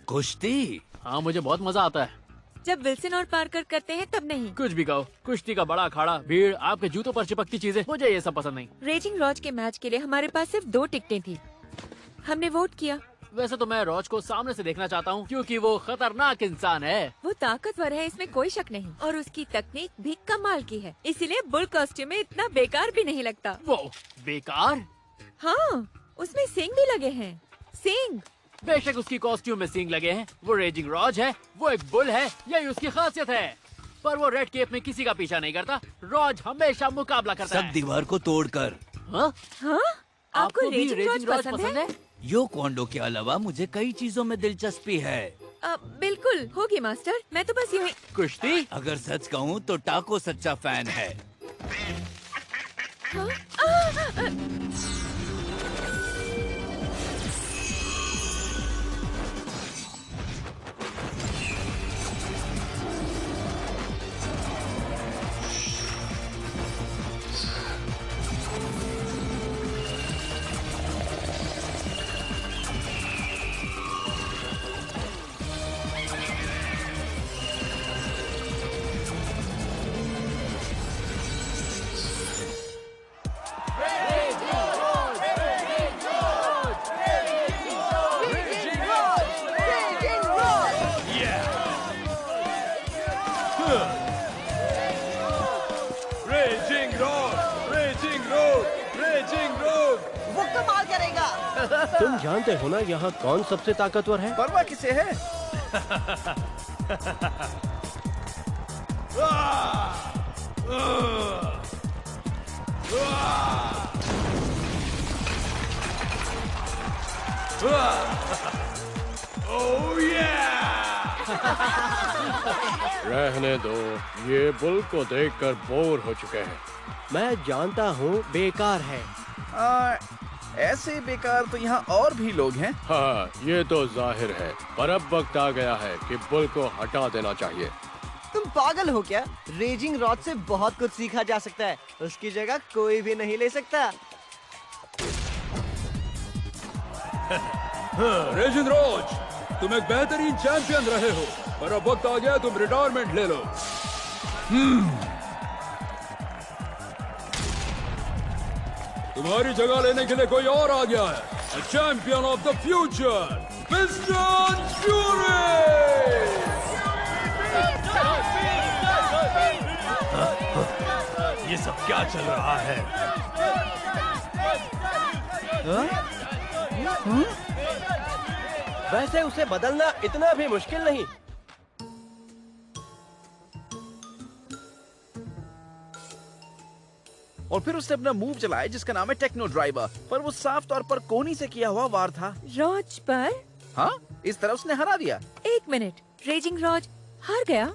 कुश्ती? हाँ, मुझे बहुत मजा आता है। जब विल्सन और पार्कर करते हैं तब नहीं। कुछ भी कहो, कुश्ती का बड़ा अखाड़ा, भीड़, आपके जूतों पर चिपकती चीजें, मुझे ये सब पसंद नहीं। रेजिंग रॉज के मैच के लिए हमारे पास सिर्फ 2 टिकटें थी। हमने वोट किया। वैसे तो मैं रॉज को सामने से देखना चाहता हूँ, क्योंकि वो खतरनाक इंसान है। वो ताकतवर है, इसमें कोई शक नहीं, और उसकी तकनीक भी कमाल की है। इसीलिए बुल कॉस्ट्यूम में इतना बेकार भी नहीं लगता। वो बेकार? हाँ, उसमें सींग भी लगे हैं। सींग। बेशक उसकी कॉस्ट्यूम में सींग लगे हैं, वो रेजिंग रॉज है, वो एक बुल है, यही उसकी खासियत है। पर वो रेड केप में किसी का पीछा नहीं करता। रॉज हमेशा मुकाबला करता है। सब दीवार को तोड़कर। हाँ? आपको भी रेजिंग रॉज पसंद है? योकोंडो के अलावा मुझे कई चीजों में दिलचस्पी है। बिल्कुल होगी मास्टर, मैं तो बस यूं ही। कुश्ती? अगर सच कहूँ तो टाको सच्चा फैन है। तुम जानते हो ना यहाँ कौन सबसे ताकतवर है? परवाह किसे है? रहने दो, ये बुल को देखकर बोर हो चुके हैं। मैं जानता हूँ बेकार है। ऐसे बेकार तो यहाँ और भी लोग हैं। हाँ, ये तो जाहिर है, पर अब वक्त आ गया है कि बुल को हटा देना चाहिए। तुम पागल हो क्या? रेजिंग रॉड से बहुत कुछ सीखा जा सकता है, उसकी जगह कोई भी नहीं ले सकता। रेजिंग रॉज, तुम एक बेहतरीन चैंपियन रहे हो, पर अब वक्त आ गया तुम रिटायरमेंट ले लो। तुम्हारी जगह लेने के लिए कोई और आ गया है। Champion of the future, mister fury. ये सब क्या चल रहा है? वैसे उसे बदलना इतना भी मुश्किल नहीं। और फिर उसने अपना मूव चलाया जिसका नाम है टेक्नो ड्राइवर, पर वो साफ तौर पर कोहनी से किया हुआ वार था। रॉज पर? हाँ, इस तरह उसने हरा दिया। 1 मिनट, रेजिंग रॉज हार गया?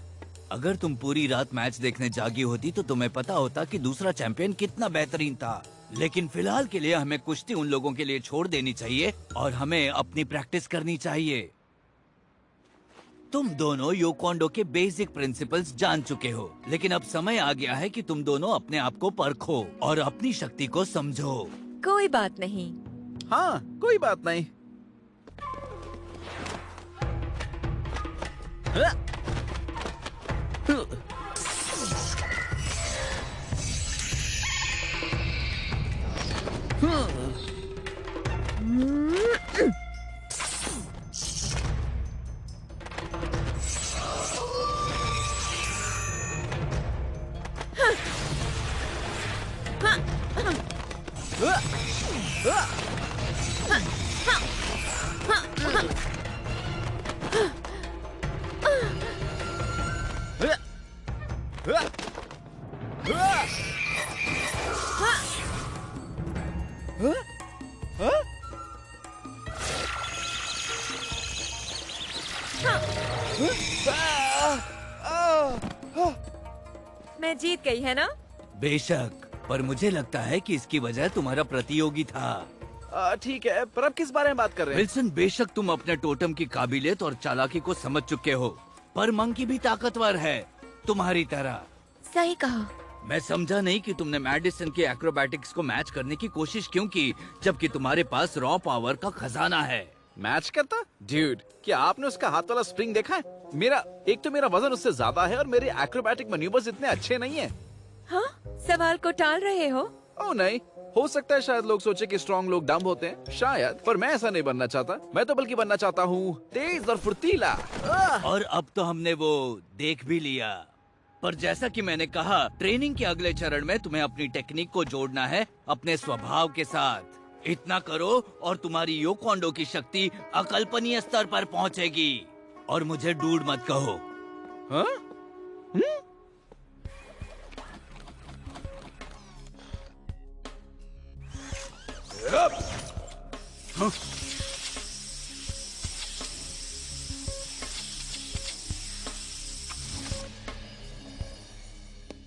अगर तुम पूरी रात मैच देखने जागी होती तो तुम्हें पता होता कि दूसरा चैंपियन कितना बेहतरीन था। लेकिन फिलहाल के लिए हमें कुश्ती उन लोगों के लिए छोड़ देनी चाहिए और हमें अपनी प्रैक्टिस करनी चाहिए। तुम दोनों योकोंडो के बेसिक प्रिंसिपल्स जान चुके हो, लेकिन अब समय आ गया है कि तुम दोनों अपने आप को परखो और अपनी शक्ति को समझो। कोई बात नहीं। हाँ, कोई बात नहीं। मैं जीत गई है ना? बेशक, पर मुझे लगता है कि इसकी वजह तुम्हारा प्रतियोगी था। ठीक है, पर अब किस बारे में बात कर रहे हैं? विल्सन, बेशक तुम अपने टोटम की काबिलियत और चालाकी को समझ चुके हो, पर मंकी भी ताकतवर है तुम्हारी तरह। सही कहा। मैं समझा नहीं कि तुमने मैडिसन के एक्रोबैटिक्स को मैच करने की कोशिश क्यों की, जबकि तुम्हारे पास रॉ पावर का खजाना है। मैच करता? ड्यूड, क्या आपने उसका हाथ वाला स्प्रिंग देखा है? एक तो मेरा वजन उससे ज्यादा है और मेरे एक्रोबैटिक मैन्यूवर्स इतने अच्छे नहीं है। हाँ, सवाल को टाल रहे हो? ओह नहीं, हो सकता है शायद लोग सोचे कि स्ट्रॉन्ग लोग डम्ब होते हैं, शायद, पर मैं ऐसा नहीं बनना चाहता। मैं तो बल्कि बनना चाहता हूँ तेज और फुर्तीला। और अब तो हमने वो देख भी लिया। पर जैसा कि मैंने कहा, ट्रेनिंग के अगले चरण में तुम्हें अपनी टेक्निक को जोड़ना है अपने स्वभाव के साथ। इतना करो और तुम्हारी यो कोंडो की शक्ति अकल्पनीय स्तर पर पहुंचेगी। और मुझे डूड मत कहो। हाँ?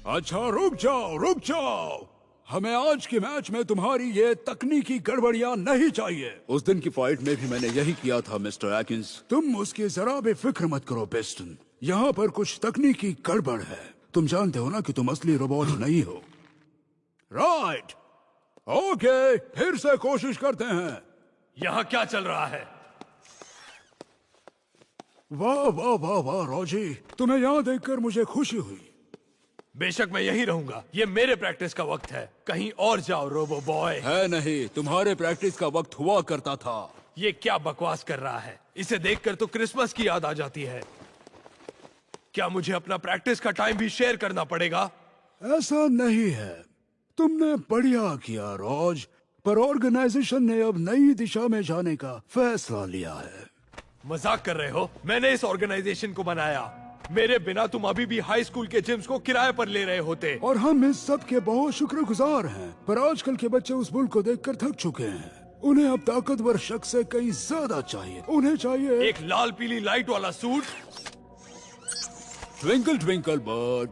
अच्छा रुक जाओ। हमें आज के मैच में तुम्हारी ये तकनीकी गड़बड़ियां नहीं चाहिए। उस दिन की फाइट में भी मैंने यही किया था मिस्टर एकिंस। तुम उसकी जरा भी फिक्र मत करो पिस्टन। यहाँ पर कुछ तकनीकी गड़बड़ है। तुम जानते हो ना कि तुम असली रोबोट नहीं हो। राइट, ओके, फिर से कोशिश करते हैं। यहाँ क्या चल रहा है? वाह वाह वाह वाह रोजी, तुम्हें यहाँ देखकर मुझे खुशी हुई। बेशक मैं यहीं रहूंगा। ये मेरे प्रैक्टिस का वक्त है। कहीं और जाओ रोबो बॉय। है नहीं, तुम्हारे प्रैक्टिस का वक्त हुआ करता था। ये क्या बकवास कर रहा है? इसे देखकर तो क्रिसमस की याद आ जाती है। क्या मुझे अपना प्रैक्टिस का टाइम भी शेयर करना पड़ेगा? ऐसा नहीं है। तुमने बढ़िया किया रोज, पर ऑर्गेनाइजेशन ने अब नई दिशा में जाने का फैसला लिया है। मजाक कर रहे हो? मैंने इस ऑर्गेनाइजेशन को बनाया। मेरे बिना तुम अभी भी हाई स्कूल के जिम्स को किराए पर ले रहे होते। और हम इस सब के बहुत शुक्रगुजार हैं। पर आजकल के बच्चे उस बुल को देखकर थक चुके हैं। उन्हें अब ताकतवर शख्स से कहीं ज्यादा चाहिए। उन्हें चाहिए एक लाल पीली लाइट वाला सूट। Twinkle twinkle bird.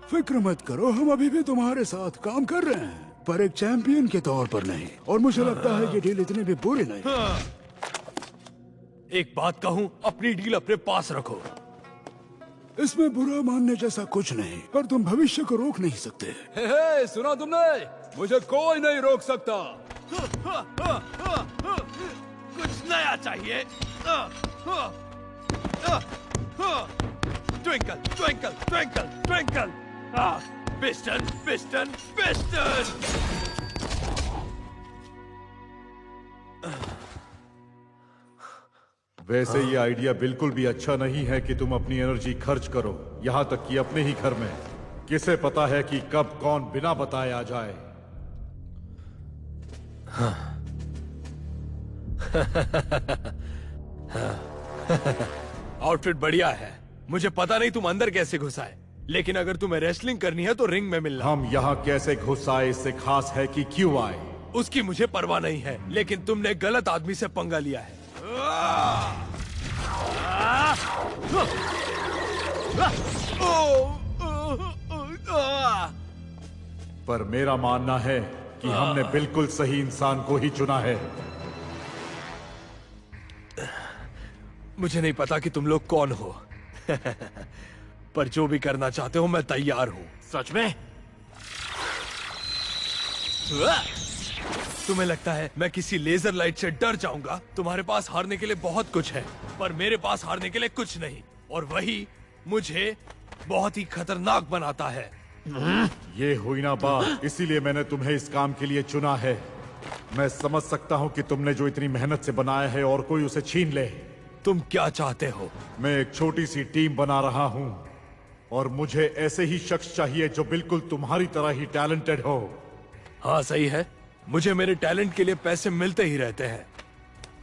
फिक्र मत करो, हम अभी भी तुम्हारे साथ काम कर रहे हैं, पर एक चैंपियन के तौर पर नहीं। और मुझे लगता है कि डील इतनी भी बुरी नहीं। एक बात कहूं, अपनी डील अपने पास रखो। इसमें बुरा मानने जैसा कुछ नहीं, पर तुम भविष्य को रोक नहीं सकते। हे, सुना तुमने? मुझे कोई नहीं रोक सकता। कुछ नया चाहिए। Twinkle twinkle twinkle twinkle. Piston piston piston. वैसे ये आइडिया बिल्कुल भी अच्छा नहीं है कि तुम अपनी एनर्जी खर्च करो, यहाँ तक कि अपने ही घर में। किसे पता है कि कब कौन बिना बताए आ जाए। आउटफिट बढ़िया है। मुझे पता नहीं तुम अंदर कैसे घुस आए, लेकिन अगर तुम्हें रेसलिंग करनी है तो रिंग में मिलना। हम यहाँ कैसे घुस आए इससे खास है कि क्यों आए, उसकी मुझे परवाह नहीं है, लेकिन तुमने गलत आदमी से पंगा लिया है। पर मेरा मानना है कि हमने बिल्कुल सही इंसान को ही चुना है। मुझे नहीं पता कि तुम लोग कौन हो पर जो भी करना चाहते हो मैं तैयार हूं। सच में? तुम्हें लगता है मैं किसी लेजर लाइट से डर जाऊंगा? तुम्हारे पास हारने के लिए बहुत कुछ है, पर मेरे पास हारने के लिए कुछ नहीं, और वही मुझे बहुत ही खतरनाक बनाता है। ये हुई ना बात, इसीलिए मैंने तुम्हें इस काम के लिए चुना है। मैं समझ सकता हूँ कि तुमने जो इतनी मेहनत से बनाया है और कोई उसे छीन ले। तुम क्या चाहते हो? मैं एक छोटी सी टीम बना रहा हूँ और मुझे ऐसे ही शख्स चाहिए जो बिल्कुल तुम्हारी तरह ही टैलेंटेड हो। हाँ सही है, मुझे मेरे टैलेंट के लिए पैसे मिलते ही रहते हैं।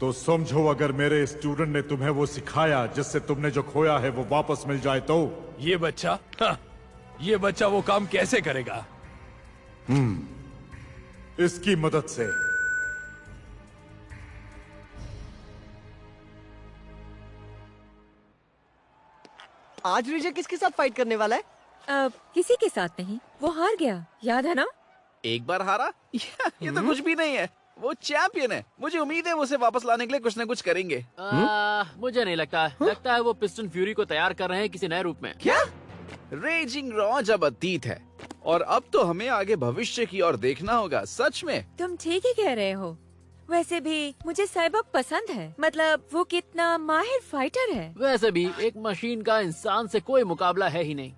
तो समझो, अगर मेरे स्टूडेंट ने तुम्हें वो सिखाया जिससे तुमने जो खोया है वो वापस मिल जाए तो? ये बच्चा? हाँ, ये बच्चा वो काम कैसे करेगा? इसकी मदद से। आज रिजर किसके साथ फाइट करने वाला है? किसी के साथ नहीं, वो हार गया, याद है ना? एक बार हारा? ये तो कुछ भी नहीं है, वो चैंपियन है। मुझे उम्मीद है वो उसे वापस लाने के लिए कुछ न कुछ करेंगे। मुझे नहीं लगता। लगता है वो पिस्टन फ्यूरी को तैयार कर रहे हैं किसी नए रूप में। क्या? रेजिंग रॉज अब अतीत है और अब तो हमें आगे भविष्य की ओर देखना होगा। सच में तुम ठीक ही कह रहे हो। वैसे भी मुझे साइबॉग पसंद है, मतलब वो कितना माहिर फाइटर है। वैसे भी एक मशीन का इंसान से कोई मुकाबला है ही नहीं।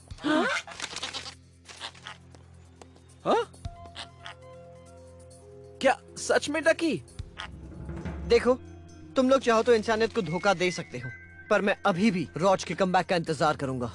हाँ? क्या सच में डकी? देखो, तुम लोग चाहो तो इंसानियत को धोखा दे सकते हो, पर मैं अभी भी रॉज के कमबैक का इंतजार करूंगा।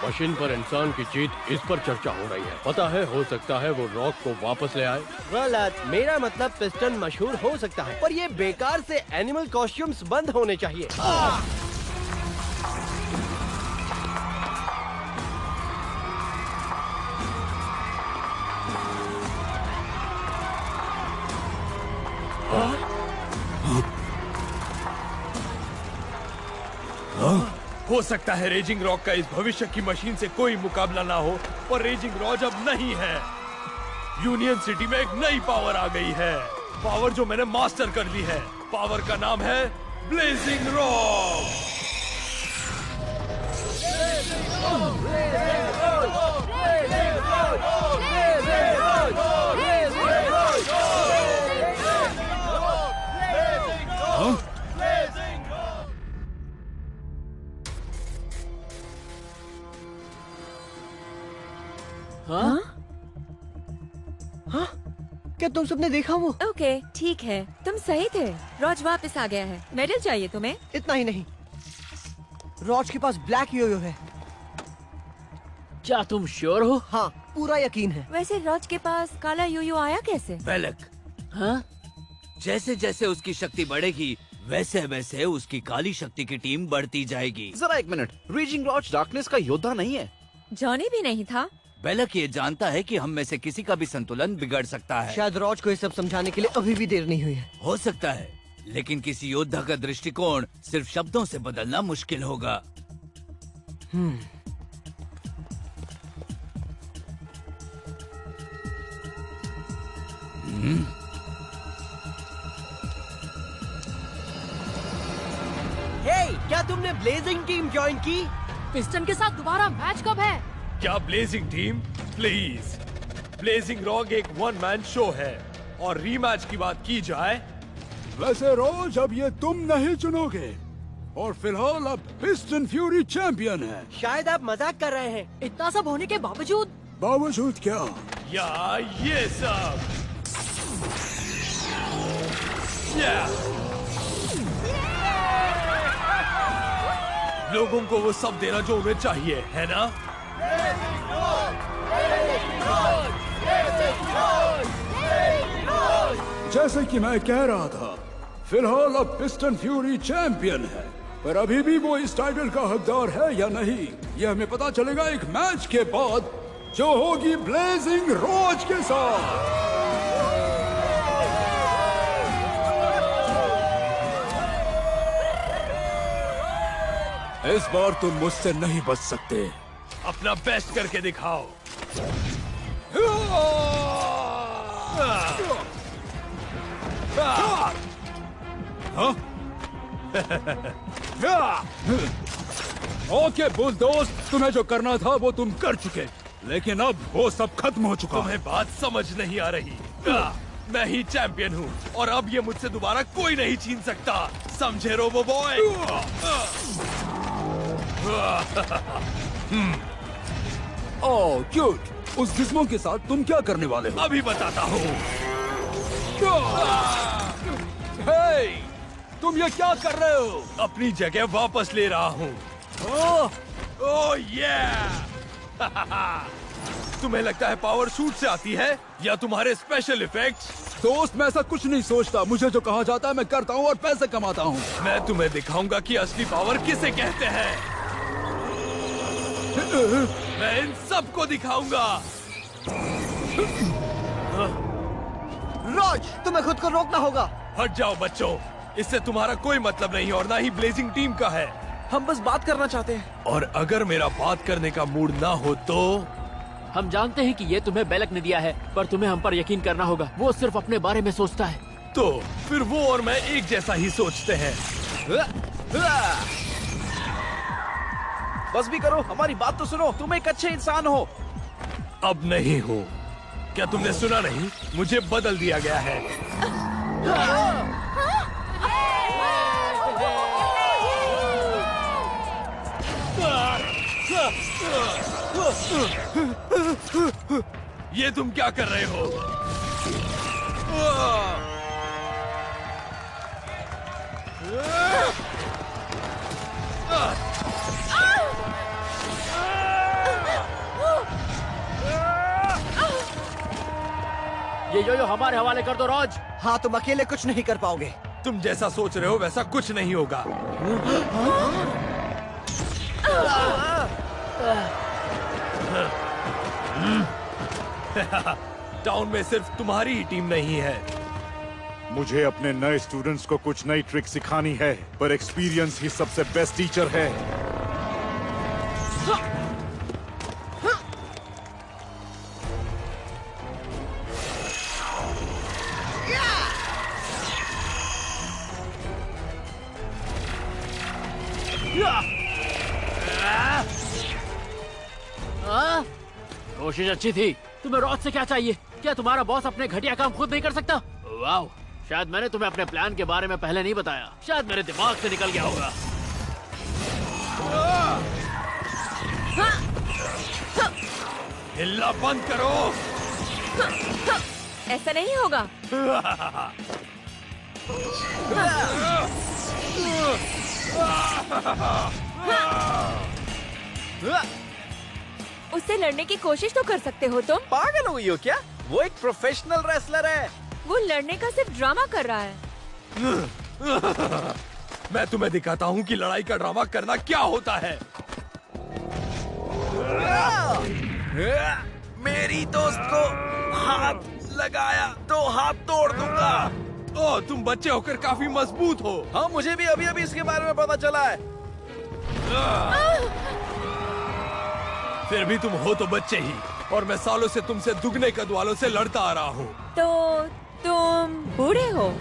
मशीन पर इंसान की जीत, इस पर चर्चा हो रही है। पता है, हो सकता है वो रॉक को वापस ले आए। गलत। मेरा मतलब पिस्टन मशहूर हो सकता है, पर ये बेकार से एनिमल कॉस्ट्यूम्स बंद होने चाहिए। हो सकता है रेजिंग रॉक का इस भविष्य की मशीन से कोई मुकाबला ना हो, पर रेजिंग रॉक अब नहीं है। यूनियन सिटी में एक नई पावर आ गई है, पावर जो मैंने मास्टर कर ली है। पावर का नाम है ब्लेजिंग रॉक। हाँ? हाँ? क्या तुम सबने देखा वो? ओके, ठीक है, तुम सही थे। रॉज वापस आ गया है। मेडल चाहिए तुम्हें? इतना ही नहीं, रॉज के पास ब्लैक योयो है। क्या तुम श्योर हो? हाँ, पूरा यकीन है। वैसे रॉज के पास काला योयो आया कैसे? बेलक, हाँ? जैसे जैसे उसकी शक्ति बढ़ेगी वैसे वैसे उसकी काली शक्ति की टीम बढ़ती जाएगी। जरा एक मिनट, रेजिंग रॉच डार्कनेस का योद्धा नहीं है। जॉनी भी नहीं था। बेलक ये जानता है कि हम में से किसी का भी संतुलन बिगड़ सकता है। शायद रॉज को ये सब समझाने के लिए अभी भी देर नहीं हुई है। हो सकता है, लेकिन किसी योद्धा का दृष्टिकोण सिर्फ शब्दों से बदलना मुश्किल होगा। हे, क्या तुमने ब्लेजिंग टीम ज्वाइन की? पिस्टन के साथ दोबारा मैच कब है? क्या blazing team? Please, blazing rock एक वन मैन शो है, और रीमैच की बात की जाए, वैसे रोज अब ये तुम नहीं चुनोगे, और फिलहाल अब पिस्टन फ्यूरी चैंपियन है। शायद आप मजाक कर रहे हैं। इतना सब होने के बावजूद? बावजूद क्या? या ये सब लोगों को वो सब देना जो उन्हें चाहिए, है ना? जैसे कि मैं कह रहा था, फिलहाल अब पिस्टन फ्यूरी चैंपियन है, पर अभी भी वो इस टाइटल का हकदार है या नहीं, ये हमें पता चलेगा एक मैच के बाद, जो होगी ब्लेजिंग रोज के साथ। इस बार तुम मुझसे नहीं बच सकते। अपना बेस्ट करके दिखाओ। ओके बुल दोस्त, तुम्हें जो करना था वो तुम कर चुके, लेकिन अब वो सब खत्म हो चुका। तुम्हें बात समझ नहीं आ रही। मैं ही चैंपियन हूँ, और अब ये मुझसे दोबारा कोई नहीं छीन सकता, समझे रोबो बॉय? ओह क्यूट, उस गिज़्मो के साथ तुम क्या करने वाले हो? अभी बताता हूँ। हे, तुम ये क्या कर रहे हो? अपनी जगह वापस ले रहा हूँ। ओह ये! तुम्हें लगता है पावर सूट से आती है या तुम्हारे स्पेशल इफेक्ट्स? दोस्त, मैं ऐसा कुछ नहीं सोचता। मुझे जो कहा जाता है मैं करता हूँ और पैसे कमाता हूँ। मैं तुम्हें दिखाऊंगा कि असली पावर किसे कहते हैं। मैं इन सबको दिखाऊंगा। रॉज, तुम्हें खुद को रोकना होगा। हट जाओ बच्चों, इससे तुम्हारा कोई मतलब नहीं और ना ही ब्लेजिंग टीम का है। हम बस बात करना चाहते हैं। और अगर मेरा बात करने का मूड ना हो तो हम जानते हैं कि ये तुम्हें बेलक ने दिया है, पर तुम्हें हम पर यकीन करना होगा। वो सिर्फ अपने बारे में सोचता है। तो फिर वो और मैं एक जैसा ही सोचते हैं। बस भी करो, हमारी बात तो सुनो। तुम एक अच्छे इंसान हो। अब नहीं हूँ। क्या तुमने सुना नहीं? मुझे बदल दिया गया है। ये तुम क्या कर रहे हो? ये यो हमारे हवाले कर दो रॉज। हाँ, तुम अकेले कुछ नहीं कर पाओगे। तुम जैसा सोच रहे हो वैसा कुछ नहीं होगा। टाउन में सिर्फ तुम्हारी ही टीम नहीं है। मुझे अपने नए स्टूडेंट्स को कुछ नई ट्रिक सिखानी है, पर एक्सपीरियंस ही सबसे बेस्ट टीचर है। कोशिश अच्छी थी। तुम्हें रॉज से क्या चाहिए? क्या तुम्हारा बॉस अपने घटिया काम खुद नहीं कर सकता? वाह, शायद मैंने तुम्हें अपने प्लान के बारे में पहले नहीं बताया। शायद मेरे दिमाग से निकल गया होगा। हिलना बंद करो। ऐसा नहीं होगा। उससे लड़ने की कोशिश तो कर सकते हो तुम। पागल हो गई हो क्या? वो एक प्रोफेशनल रेसलर है। वो लड़ने का सिर्फ ड्रामा कर रहा है। मैं तुम्हें दिखाता हूँ कि लड़ाई का ड्रामा करना क्या होता है। मेरी दोस्त को हाथ लगाया तो हाथ तोड़ दूंगा। ओ, तुम बच्चे होकर काफी मजबूत हो। हाँ, मुझे भी अभी अभी इसके बारे में पता चला है। फिर भी तुम हो तो बच्चे ही, और मैं सालों से तुमसे दुगने कद वालों से लड़ता आ रहा हूँ। तो तुम बूढ़े हो।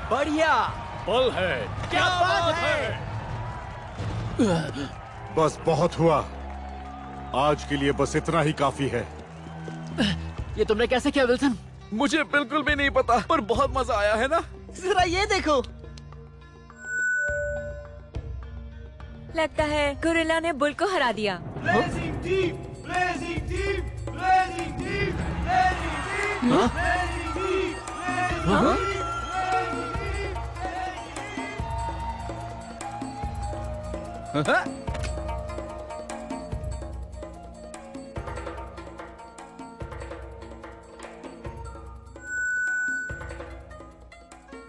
बढ़िया बल है। क्या बात है। बस बहुत हुआ। आज के लिए बस इतना ही काफी है। ये तुमने कैसे किया विल्सन? मुझे बिल्कुल भी नहीं पता, पर बहुत मजा आया है ना। जरा ये देखो। लगता है गोरिल्ला ने बुल को हरा दिया।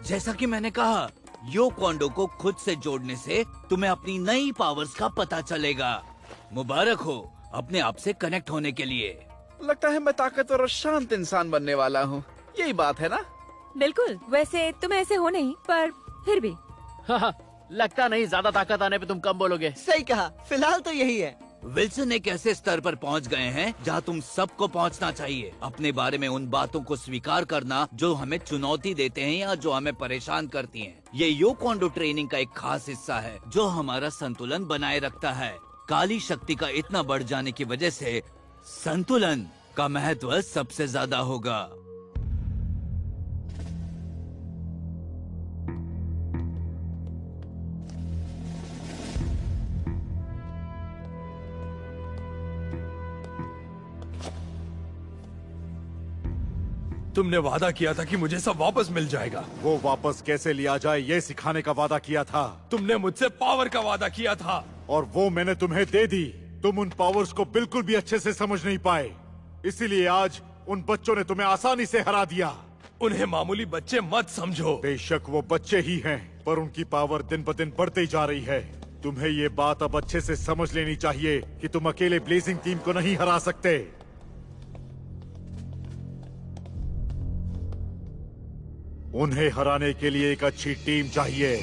जैसा कि मैंने कहा, यो क्वांडो को खुद से जोड़ने से तुम्हें अपनी नई पावर्स का पता चलेगा। मुबारक हो अपने आप से कनेक्ट होने के लिए। लगता है मैं ताकतवर और शांत इंसान बनने वाला हूँ। यही बात है ना? बिल्कुल। वैसे तुम ऐसे हो नहीं, पर फिर भी। लगता नहीं ज्यादा ताकत आने पे तुम कम बोलोगे। सही कहा। फिलहाल तो यही है। विल्सन एक ऐसे स्तर पर पहुंच गए हैं जहां तुम सबको पहुंचना चाहिए। अपने बारे में उन बातों को स्वीकार करना जो हमें चुनौती देते हैं या जो हमें परेशान करती हैं। ये यो क्वांडो ट्रेनिंग का एक खास हिस्सा है जो हमारा संतुलन बनाए रखता है। काली शक्ति का इतना बढ़ जाने की वजह से संतुलन का महत्व सबसे ज्यादा होगा। तुमने वादा किया था कि मुझे सब वापस मिल जाएगा। वो वापस कैसे लिया जाए ये सिखाने का वादा किया था, तुमने मुझसे पावर का वादा किया था और वो मैंने तुम्हें दे दी। तुम उन पावर्स को बिल्कुल भी अच्छे से समझ नहीं पाए, इसीलिए आज उन बच्चों ने तुम्हें आसानी से हरा दिया। उन्हें मामूली बच्चे मत समझो। बेशक वो बच्चे ही हैं, पर उनकी पावर दिन ब दिन बढ़ती जा रही है। तुम्हें ये बात अब अच्छे से समझ लेनी चाहिए कि तुम अकेले ब्लेजिंग टीम को नहीं हरा सकते। उन्हें हराने के लिए एक अच्छी टीम चाहिए।